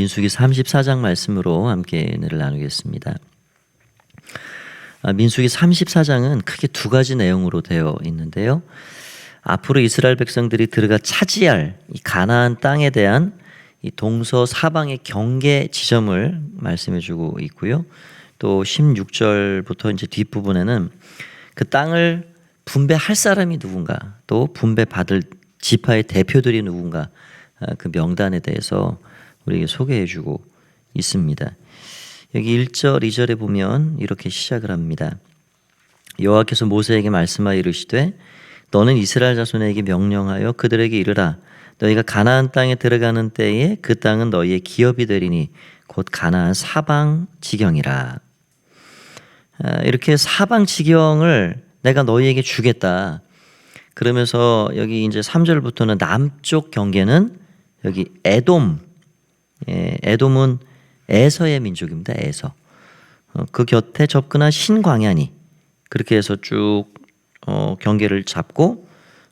민수기 34장 말씀으로 함께 은혜를 나누겠습니다. 민수기 34장은 크게 두 가지 내용으로 되어 있는데요. 앞으로 이스라엘 백성들이 들어가 차지할 이 가나안 땅에 대한 이 동서사방의 경계 지점을 말씀해주고 있고요. 또 16절부터 이제 뒷부분에는 그 땅을 분배할 사람이 누군가, 또 분배받을 지파의 대표들이 누군가, 그 명단에 대해서 우리에게 소개해주고 있습니다. 여기 1절, 2절에 보면 이렇게 시작을 합니다. 여호와께서 모세에게 말씀하여 이르시되 너는 이스라엘 자손에게 명령하여 그들에게 이르라. 너희가 가나안 땅에 들어가는 때에 그 땅은 너희의 기업이 되리니 곧 가나안 사방 지경이라. 이렇게 사방 지경을 내가 너희에게 주겠다. 그러면서 여기 이제 3절부터는 남쪽 경계는 여기 에돔. 에돔은 에서의 민족입니다. 에서. 그 곁에 접근한 신광야니 그렇게 해서 쭉 경계를 잡고,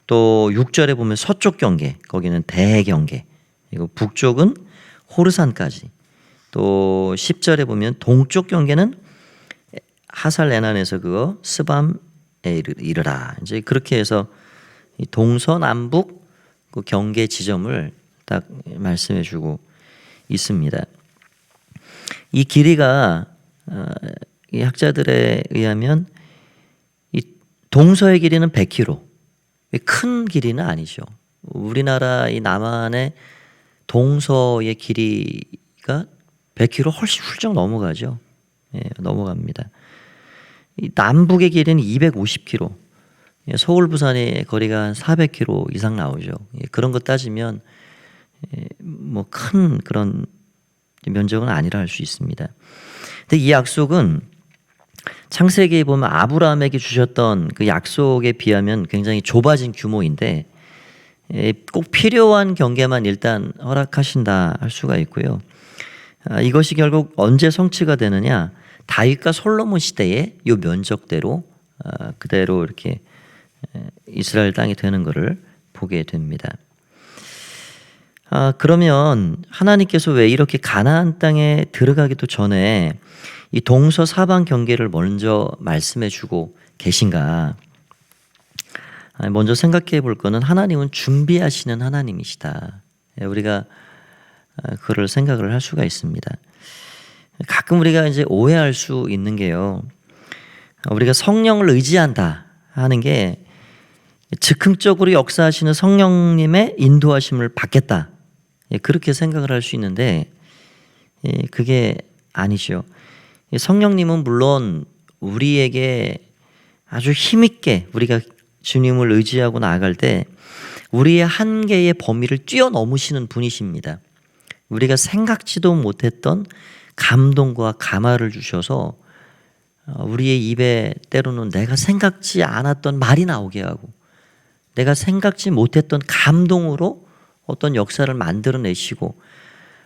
또 6절에 보면 서쪽 경계, 거기는 대경계, 그리고 북쪽은 호르산까지, 또 10절에 보면 동쪽 경계는 하살 에난에서 그거 스밤에 이르라. 이제 그렇게 해서 동서남북 그 경계 지점을 딱 말씀해주고 있습니다. 이 길이가 이 학자들에 의하면 이 동서의 길이는 100km, 큰 길이는 아니죠. 우리나라 이 남한의 동서의 길이가 100km 훨씬 훌쩍 넘어가죠. 넘어갑니다. 이 남북의 길이는 250km, 서울 부산의 거리가 한 400km 이상 나오죠. 그런 거 따지면 뭐 큰 그런 면적은 아니라 할 수 있습니다. 근데 이 약속은 창세기에 보면 아브라함에게 주셨던 그 약속에 비하면 굉장히 좁아진 규모인데 꼭 필요한 경계만 일단 허락하신다 할 수가 있고요. 이것이 결국 언제 성취가 되느냐? 다윗과 솔로몬 시대의 이 면적대로 그대로 이렇게 이스라엘 땅이 되는 것을 보게 됩니다. 그러면 하나님께서 왜 이렇게 가나안 땅에 들어가기도 전에 이 동서사방 경계를 먼저 말씀해 주고 계신가? 먼저 생각해 볼 거는 하나님은 준비하시는 하나님이시다. 우리가 그걸 생각을 할 수가 있습니다. 가끔 우리가 이제 오해할 수 있는 게요. 우리가 성령을 의지한다 하는 게 즉흥적으로 역사하시는 성령님의 인도하심을 받겠다. 그렇게 생각을 할 수 있는데 그게 아니죠. 성령님은 물론 우리에게 아주 힘있게 우리가 주님을 의지하고 나아갈 때 우리의 한계의 범위를 뛰어넘으시는 분이십니다. 우리가 생각지도 못했던 감동과 감화를 주셔서 우리의 입에 때로는 내가 생각지 않았던 말이 나오게 하고 내가 생각지 못했던 감동으로 어떤 역사를 만들어내시고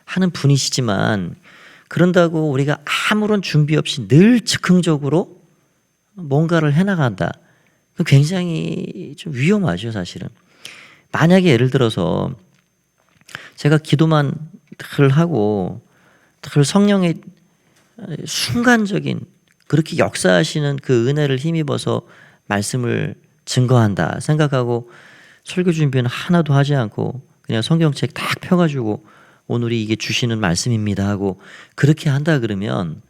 하는 분이시지만, 그런다고 우리가 아무런 준비 없이 늘 즉흥적으로 뭔가를 해나간다. 굉장히 좀 위험하죠, 사실은. 만약에 예를 들어서 제가 기도만 늘 하고 늘 성령의 순간적인 그렇게 역사하시는 그 은혜를 힘입어서 말씀을 증거한다 생각하고 설교 준비는 하나도 하지 않고 그냥 성경책 딱 펴가지고 오늘이 이게 주시는 말씀입니다 하고 그렇게 한다 그러면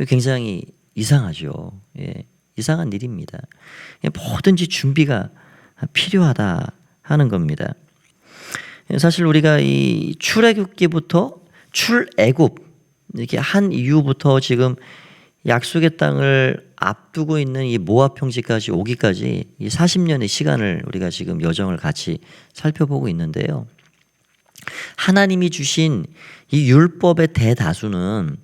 굉장히 이상하죠. 이상한 일입니다. 뭐든지 준비가 필요하다 하는 겁니다. 사실 우리가 이 출애굽기부터 출애굽 이렇게 한 이후부터 지금 약속의 땅을 앞두고 있는 이 모압 평지까지 오기까지 이 40년의 시간을 우리가 지금 여정을 같이 살펴보고 있는데요. 하나님이 주신 이 율법의 대다수는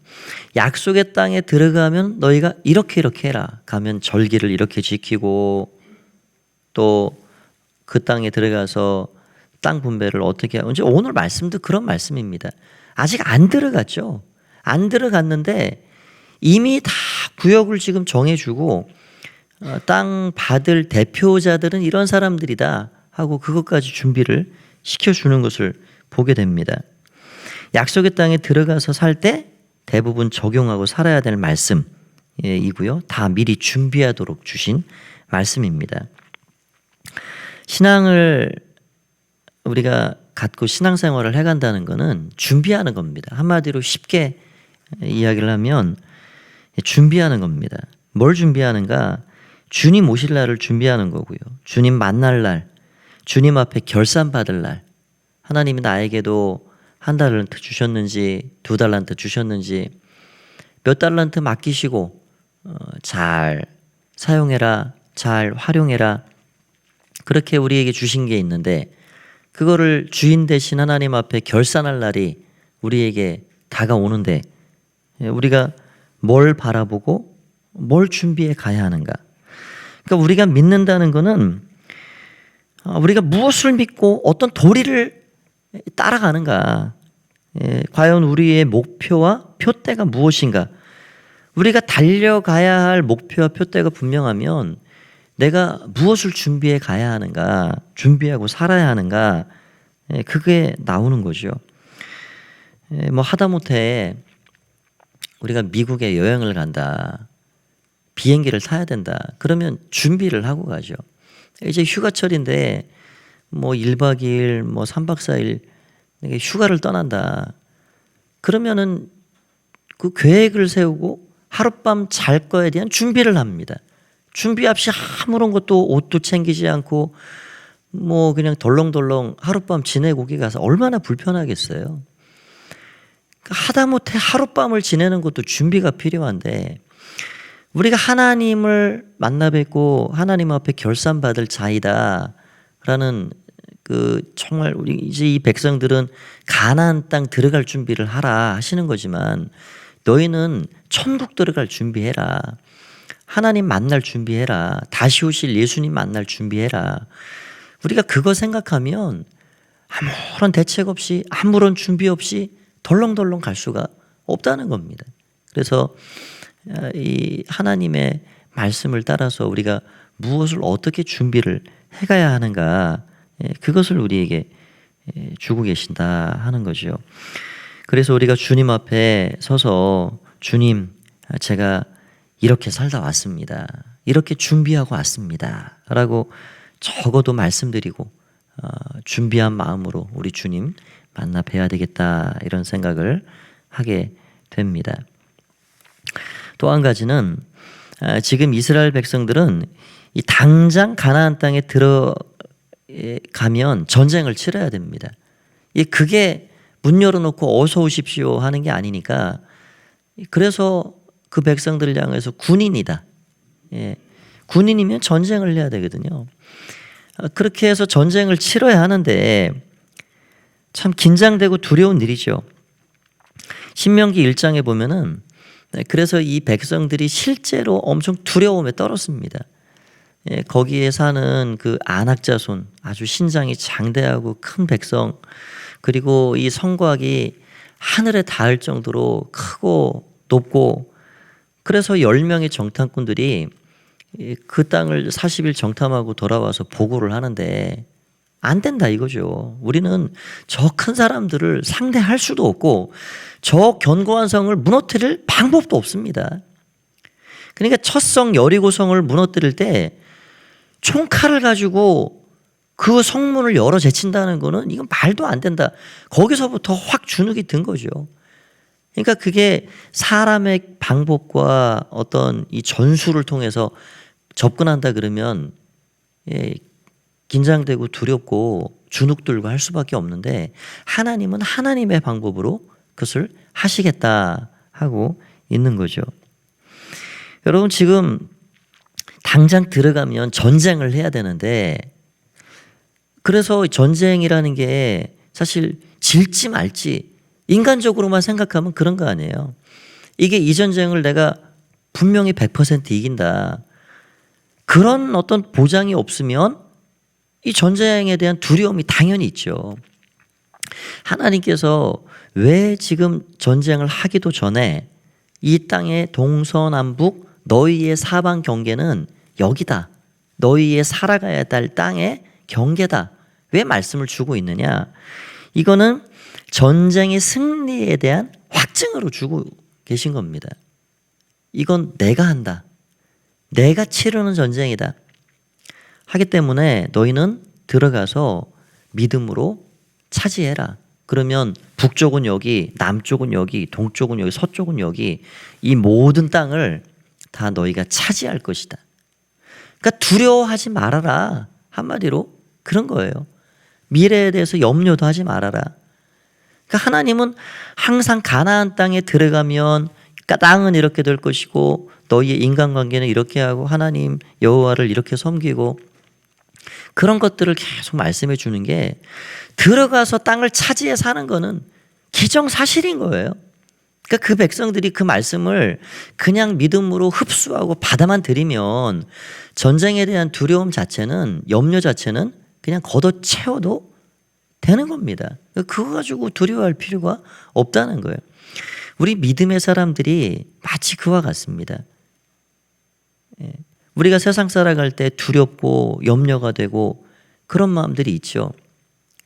약속의 땅에 들어가면 너희가 이렇게 해라. 가면 절기를 이렇게 지키고 또 그 땅에 들어가서 땅 분배를 어떻게 하고, 이제 오늘 말씀도 그런 말씀입니다. 아직 안 들어갔죠. 안 들어갔는데 이미 다 구역을 지금 정해주고 땅 받을 대표자들은 이런 사람들이다 하고 그것까지 준비를 시켜주는 것을 보게 됩니다. 약속의 땅에 들어가서 살 때 대부분 적용하고 살아야 될 말씀이고요. 다 미리 준비하도록 주신 말씀입니다. 신앙을 우리가 갖고 신앙생활을 해간다는 것은 준비하는 겁니다. 한마디로 쉽게 이야기를 하면 준비하는 겁니다. 뭘 준비하는가? 주님 오실 날을 준비하는 거고요. 주님 만날 날, 주님 앞에 결산받을 날, 하나님이 나에게도 1달란트 주셨는지 2달란트 주셨는지 몇 달란트 맡기시고 잘 사용해라, 잘 활용해라, 그렇게 우리에게 주신 게 있는데 그거를 주인 대신 하나님 앞에 결산할 날이 우리에게 다가오는데 우리가 뭘 바라보고 뭘 준비해 가야 하는가? 그러니까 우리가 믿는다는 것은 우리가 무엇을 믿고 어떤 도리를 따라가는가? 과연 우리의 목표와 표대가 무엇인가? 우리가 달려가야 할 목표와 표대가 분명하면 내가 무엇을 준비해 가야 하는가, 준비하고 살아야 하는가, 그게 나오는 거죠. 뭐 하다못해 우리가 미국에 여행을 간다, 비행기를 타야 된다, 그러면 준비를 하고 가죠. 이제 휴가철인데 뭐 1박 2일, 뭐 3박 4일 휴가를 떠난다. 그러면은 그 계획을 세우고 하룻밤 잘 거에 대한 준비를 합니다. 준비 없이 아무런 것도 옷도 챙기지 않고 뭐 그냥 덜렁덜렁 하룻밤 지내고 가서 얼마나 불편하겠어요. 그러니까 하다못해 하룻밤을 지내는 것도 준비가 필요한데 우리가 하나님을 만나 뵙고 하나님 앞에 결산받을 자이다라는 그 정말 우리 이제 이 백성들은 가나안 땅 들어갈 준비를 하라 하시는 거지만 너희는 천국 들어갈 준비해라. 하나님 만날 준비해라. 다시 오실 예수님 만날 준비해라. 우리가 그거 생각하면 아무런 대책 없이 아무런 준비 없이 덜렁덜렁 갈 수가 없다는 겁니다. 그래서 이 하나님의 말씀을 따라서 우리가 무엇을 어떻게 준비를 해가야 하는가, 그것을 우리에게 주고 계신다 하는 거죠. 그래서 우리가 주님 앞에 서서 주님, 제가 이렇게 살다 왔습니다. 이렇게 준비하고 왔습니다. 라고 적어도 말씀드리고 준비한 마음으로 우리 주님 만나 뵈야 되겠다 이런 생각을 하게 됩니다. 또 한 가지는 지금 이스라엘 백성들은 이 당장 가나안 땅에 들어가면 전쟁을 치러야 됩니다. 그게 문 열어놓고 어서 오십시오 하는 게 아니니까 그래서 그 백성들을 향해서 군인이다. 군인이면 전쟁을 해야 되거든요. 그렇게 해서 전쟁을 치러야 하는데 참 긴장되고 두려운 일이죠. 신명기 1장에 보면은 그래서 이 백성들이 실제로 엄청 두려움에 떨었습니다. 거기에 사는 그 안악자손, 아주 신장이 장대하고 큰 백성, 그리고 이 성곽이 하늘에 닿을 정도로 크고 높고, 그래서 10명의 정탐꾼들이 그 땅을 40일 정탐하고 돌아와서 보고를 하는데 안 된다 이거죠. 우리는 저 큰 사람들을 상대할 수도 없고 저 견고한 성을 무너뜨릴 방법도 없습니다. 그러니까 첫 성 여리고성을 무너뜨릴 때 총칼을 가지고 그 성문을 열어 제친다는 거는 이건 말도 안 된다. 거기서부터 확 주눅이 든 거죠. 그러니까 그게 사람의 방법과 어떤 이 전술을 통해서 접근한다 그러면 긴장되고 두렵고 주눅 들고 할 수밖에 없는데 하나님은 하나님의 방법으로 그것을 하시겠다 하고 있는 거죠. 여러분 지금 당장 들어가면 전쟁을 해야 되는데 그래서 전쟁이라는 게 사실 질지 말지 인간적으로만 생각하면 그런 거 아니에요. 이게 이 전쟁을 내가 분명히 100% 이긴다. 그런 어떤 보장이 없으면 이 전쟁에 대한 두려움이 당연히 있죠. 하나님께서 왜 지금 전쟁을 하기도 전에 이 땅의 동서남북 너희의 사방 경계는 여기다. 너희의 살아가야 할 땅의 경계다. 왜 말씀을 주고 있느냐? 이거는 전쟁의 승리에 대한 확증으로 주고 계신 겁니다. 이건 내가 한다. 내가 치르는 전쟁이다. 하기 때문에 너희는 들어가서 믿음으로 차지해라. 그러면 북쪽은 여기, 남쪽은 여기, 동쪽은 여기, 서쪽은 여기, 이 모든 땅을 다 너희가 차지할 것이다. 그러니까 두려워하지 말아라. 한마디로 그런 거예요. 미래에 대해서 염려도 하지 말아라. 그러니까 하나님은 항상 가나안 땅에 들어가면 땅은 이렇게 될 것이고 너희의 인간관계는 이렇게 하고 하나님 여호와를 이렇게 섬기고 그런 것들을 계속 말씀해 주는 게 들어가서 땅을 차지해 사는 거는 기정사실인 거예요. 그러니까 그 백성들이 그 말씀을 그냥 믿음으로 흡수하고 받아만 들이면 전쟁에 대한 두려움 자체는, 염려 자체는 그냥 걷어채워도 되는 겁니다. 그거 가지고 두려워할 필요가 없다는 거예요. 우리 믿음의 사람들이 마치 그와 같습니다. 우리가 세상 살아갈 때 두렵고 염려가 되고 그런 마음들이 있죠.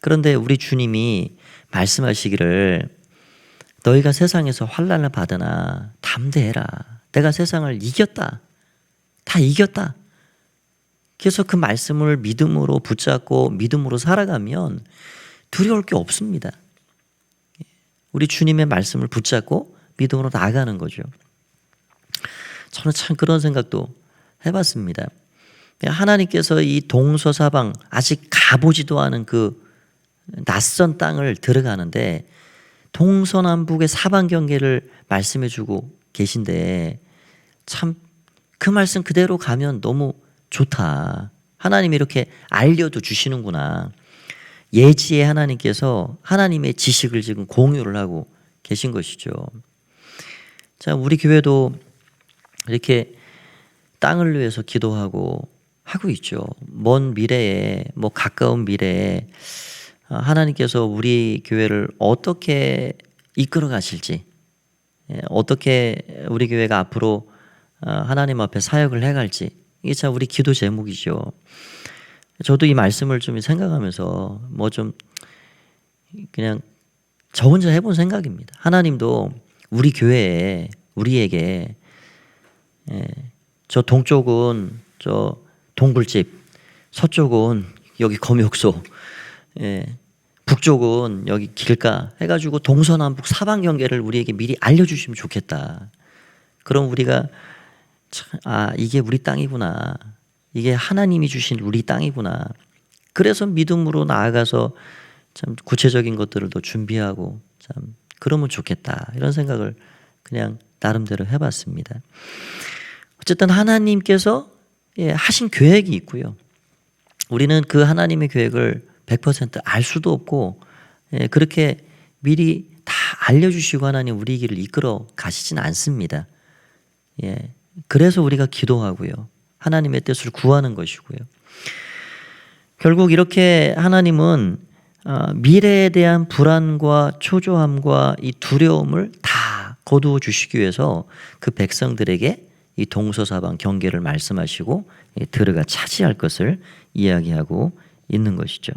그런데 우리 주님이 말씀하시기를 너희가 세상에서 환난을 받으나 담대해라. 내가 세상을 이겼다. 다 이겼다. 그래서 그 말씀을 믿음으로 붙잡고 믿음으로 살아가면 두려울 게 없습니다. 우리 주님의 말씀을 붙잡고 믿음으로 나아가는 거죠. 저는 참 그런 생각도 해봤습니다. 하나님께서 이 동서사방 아직 가보지도 않은 그 낯선 땅을 들어가는데 동서남북의 사방 경계를 말씀해주고 계신데 참 그 말씀 그대로 가면 너무 좋다. 하나님이 이렇게 알려도 주시는구나. 예지의 하나님께서 하나님의 지식을 지금 공유를 하고 계신 것이죠. 자, 우리 교회도 이렇게 땅을 위해서 기도하고 하고 있죠. 먼 미래에, 가까운 미래에 하나님께서 우리 교회를 어떻게 이끌어 가실지, 어떻게 우리 교회가 앞으로 하나님 앞에 사역을 해갈지, 이게 참 우리 기도 제목이죠. 저도 이 말씀을 좀 생각하면서 좀 그냥 저 혼자 해본 생각입니다. 하나님도 우리 교회에 우리에게 저 동쪽은 저 동굴집, 서쪽은 여기 검역소, 북쪽은 여기 길가 해가지고 동서남북 사방 경계를 우리에게 미리 알려주시면 좋겠다. 그럼 우리가 이게 우리 땅이구나. 이게 하나님이 주신 우리 땅이구나. 그래서 믿음으로 나아가서 참 구체적인 것들을 더 준비하고 참 그러면 좋겠다. 이런 생각을 그냥 나름대로 해봤습니다. 어쨌든 하나님께서 하신 계획이 있고요. 우리는 그 하나님의 계획을 100% 알 수도 없고 그렇게 미리 다 알려주시고 하나님 우리 길을 이끌어 가시진 않습니다. 그래서 우리가 기도하고요. 하나님의 뜻을 구하는 것이고요. 결국 이렇게 하나님은 미래에 대한 불안과 초조함과 이 두려움을 다 거두어 주시기 위해서 그 백성들에게 이 동서사방 경계를 말씀하시고 들어가 차지할 것을 이야기하고 있는 것이죠.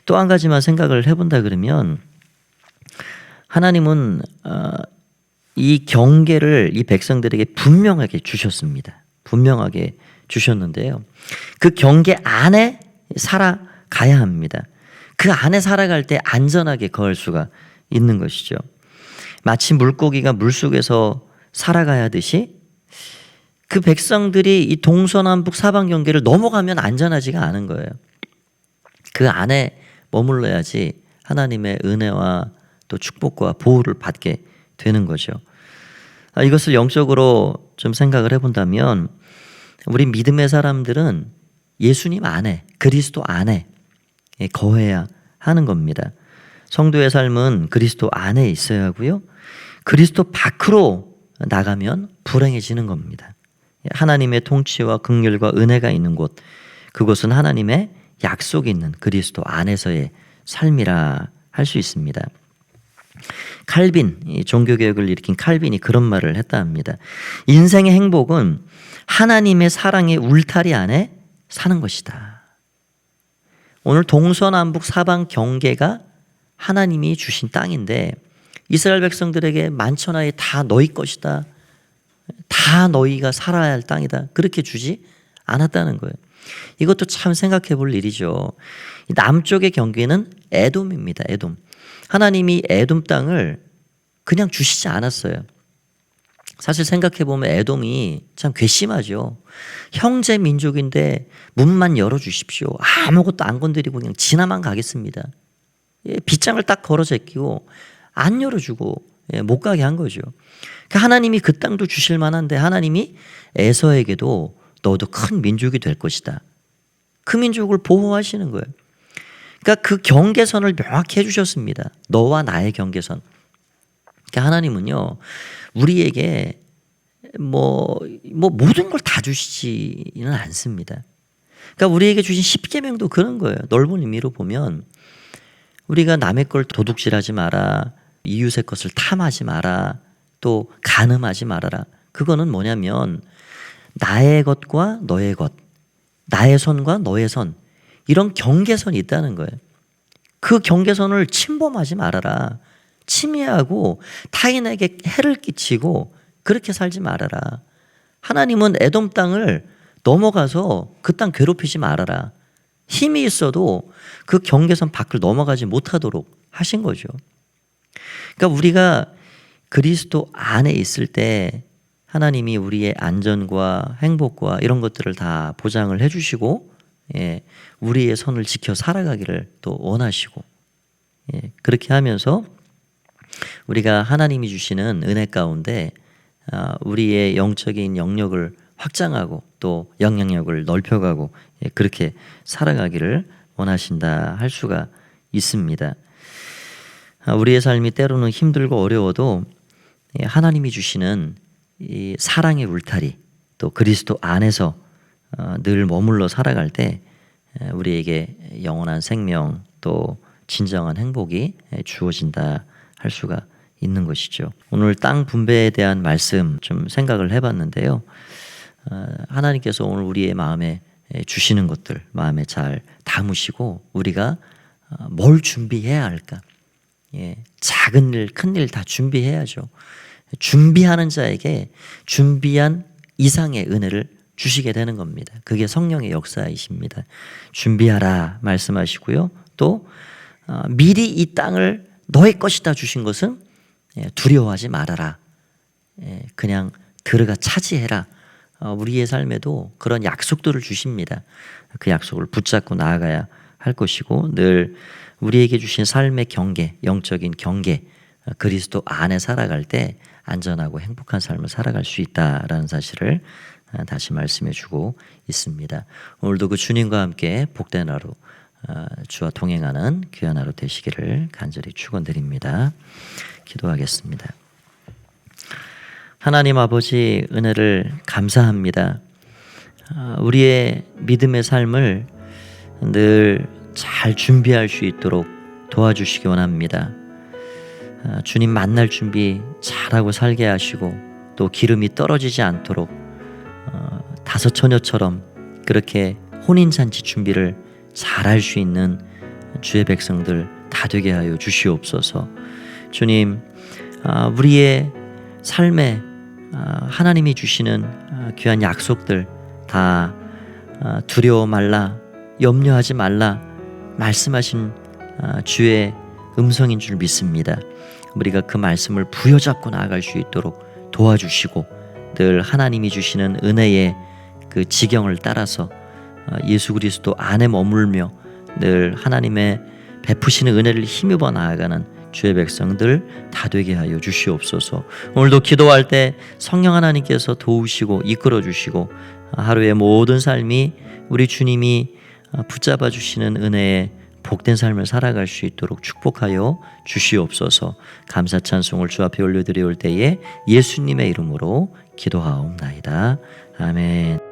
또 한 가지만 생각을 해본다 그러면 하나님은 이 경계를 이 백성들에게 분명하게 주셨습니다. 분명하게 주셨는데요. 그 경계 안에 살아가야 합니다. 그 안에 살아갈 때 안전하게 거할 수가 있는 것이죠. 마치 물고기가 물속에서 살아가야 하듯이 그 백성들이 이 동서남북 사방 경계를 넘어가면 안전하지가 않은 거예요. 그 안에 머물러야지 하나님의 은혜와 또 축복과 보호를 받게 되는 거죠. 이것을 영적으로 좀 생각을 해본다면 우리 믿음의 사람들은 예수님 안에, 그리스도 안에 거해야 하는 겁니다. 성도의 삶은 그리스도 안에 있어야 하고요. 그리스도 밖으로 나가면 불행해지는 겁니다. 하나님의 통치와 긍휼과 은혜가 있는 곳, 그곳은 하나님의 약속이 있는 그리스도 안에서의 삶이라 할 수 있습니다. 칼빈, 종교개혁을 일으킨 칼빈이 그런 말을 했다 합니다. 인생의 행복은 하나님의 사랑의 울타리 안에 사는 것이다. 오늘 동서남북 사방 경계가 하나님이 주신 땅인데 이스라엘 백성들에게 만천하에 다 너희 것이다. 다 너희가 살아야 할 땅이다. 그렇게 주지 않았다는 거예요. 이것도 참 생각해 볼 일이죠. 남쪽의 경계는 에돔입니다. 에돔. 하나님이 에돔 땅을 그냥 주시지 않았어요. 사실 생각해 보면 에돔이 참 괘씸하죠. 형제 민족인데 문만 열어주십시오. 아무것도 안 건드리고 그냥 지나만 가겠습니다. 빗장을 딱 걸어 제끼고 안 열어주고 못 가게 한 거죠. 그러니까 하나님이 그 땅도 주실 만한데 하나님이 에서에게도 너도 큰 민족이 될 것이다. 그 민족을 보호하시는 거예요. 그러니까 그 경계선을 명확히 해주셨습니다. 너와 나의 경계선. 그러니까 하나님은요 우리에게 모든 걸 다 주시지는 않습니다. 그러니까 우리에게 주신 십계명도 그런 거예요. 넓은 의미로 보면 우리가 남의 걸 도둑질하지 마라, 이웃의 것을 탐하지 마라, 또 간음하지 말아라. 그거는 뭐냐면 나의 것과 너의 것, 나의 선과 너의 선, 이런 경계선이 있다는 거예요. 그 경계선을 침범하지 말아라. 침해하고 타인에게 해를 끼치고 그렇게 살지 말아라. 하나님은 에돔 땅을 넘어가서 그 땅 괴롭히지 말아라. 힘이 있어도 그 경계선 밖을 넘어가지 못하도록 하신 거죠. 그러니까 우리가 그리스도 안에 있을 때 하나님이 우리의 안전과 행복과 이런 것들을 다 보장을 해주시고 우리의 선을 지켜 살아가기를 또 원하시고 그렇게 하면서 우리가 하나님이 주시는 은혜 가운데 우리의 영적인 영역을 확장하고 또 영향력을 넓혀가고 그렇게 살아가기를 원하신다 할 수가 있습니다. 우리의 삶이 때로는 힘들고 어려워도 하나님이 주시는 이 사랑의 울타리 또 그리스도 안에서 늘 머물러 살아갈 때 우리에게 영원한 생명 또 진정한 행복이 주어진다 할 수가 있는 것이죠. 오늘 땅 분배에 대한 말씀 좀 생각을 해봤는데요. 하나님께서 오늘 우리의 마음에 주시는 것들 마음에 잘 담으시고 우리가 뭘 준비해야 할까? 작은 일, 큰 일 다 준비해야죠. 준비하는 자에게 준비한 이상의 은혜를 주시게 되는 겁니다. 그게 성령의 역사이십니다. 준비하라 말씀하시고요. 또 미리 이 땅을 너의 것이다 주신 것은 두려워하지 말아라. 그냥 들어가 차지해라. 우리의 삶에도 그런 약속들을 주십니다. 그 약속을 붙잡고 나아가야 할 것이고 늘 우리에게 주신 삶의 경계, 영적인 경계, 그리스도 안에 살아갈 때 안전하고 행복한 삶을 살아갈 수 있다라는 사실을 다시 말씀해 주고 있습니다. 오늘도 그 주님과 함께 복된 하루, 주와 동행하는 귀한 하루 되시기를 간절히 축원드립니다. 기도하겠습니다. 하나님 아버지 은혜를 감사합니다. 우리의 믿음의 삶을 늘 잘 준비할 수 있도록 도와주시기 원합니다. 주님 만날 준비 잘하고 살게 하시고 또 기름이 떨어지지 않도록 다섯 처녀처럼 그렇게 혼인잔치 준비를 잘할 수 있는 주의 백성들 다 되게 하여 주시옵소서. 주님 우리의 삶에 하나님이 주시는 귀한 약속들 다 두려워 말라 염려하지 말라 말씀하신 주의 음성인 줄 믿습니다. 우리가 그 말씀을 부여잡고 나아갈 수 있도록 도와주시고 늘 하나님이 주시는 은혜의 그 지경을 따라서 예수 그리스도 안에 머물며 늘 하나님의 베푸시는 은혜를 힘입어 나아가는 주의 백성들 다 되게 하여 주시옵소서. 오늘도 기도할 때 성령 하나님께서 도우시고 이끌어 주시고 하루의 모든 삶이 우리 주님이 붙잡아 주시는 은혜의 복된 삶을 살아갈 수 있도록 축복하여 주시옵소서. 감사 찬송을 주 앞에 올려드려올 때에 예수님의 이름으로 기도하옵나이다. 아멘.